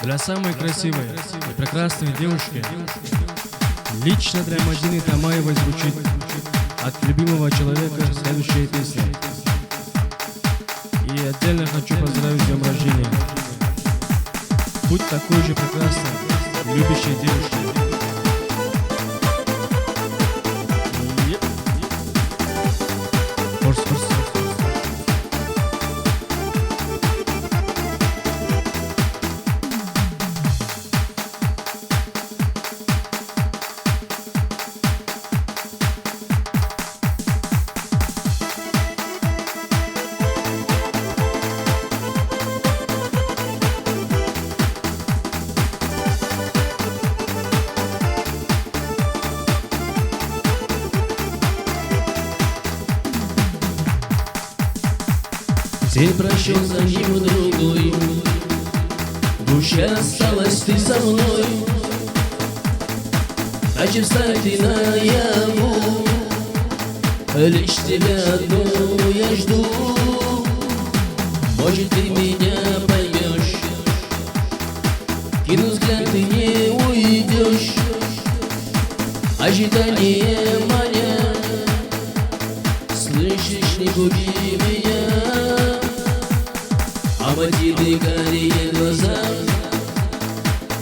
Для самой красивой и прекрасной девушки лично для Мадины Тамаевой звучит от любимого человека следующая песня. И отдельно хочу поздравить с днем рождения. Будь такой же прекрасной, любящей девушкой. День прошел за ним другой, в душе осталась ты со мной. Значит, встань ты наяву, лишь тебя одну я жду. Может, ты меня поймешь, кину взгляд, ты не уйдешь. Ожидание манят, слышишь, не губи меня. Мадины карие глаза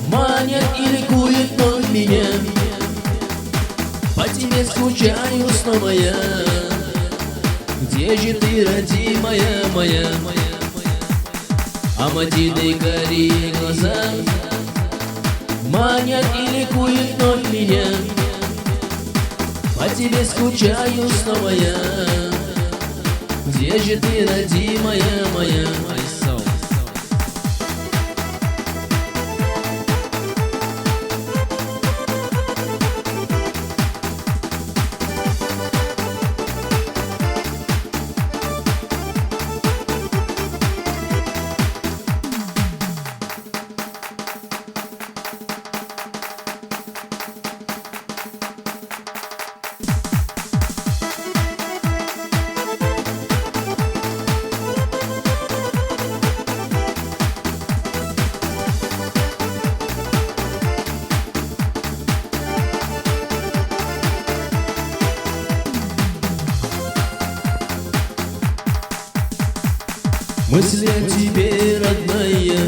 манят и ликует вновь меня. По тебе скучаю снова я. Где же ты, родимая моя? А Мадины карие глаза манят и ликует вновь меня. По тебе скучаю снова я. Где же ты, родимая моя? Мысли о тебе, родная,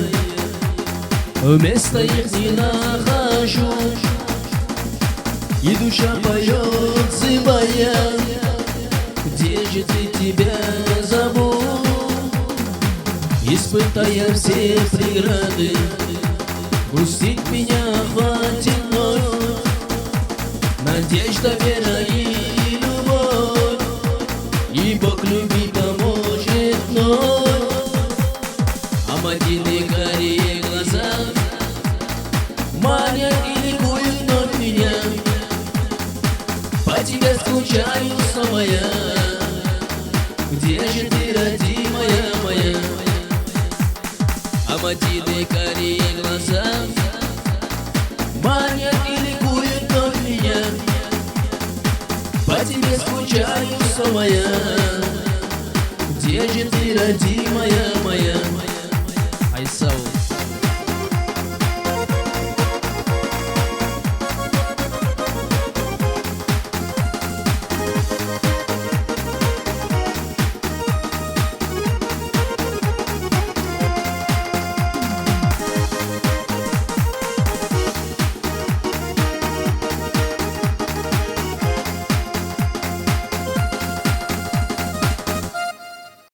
вместо их не нахожу. И душа поет, зывая, где же ты, тебя зову. Испытая все преграды, грустить меня хватит вновь. Надежда, вера и любовь, и Бог любви поможет вновь. Мадины карие глаза манят и ликуют вновь меня. По тебе скучаю снова я. Где же ты, родимая моя? А Мадины карие глаза манят и ликуют вновь меня. По тебе скучаю снова я. Где же ты, родимая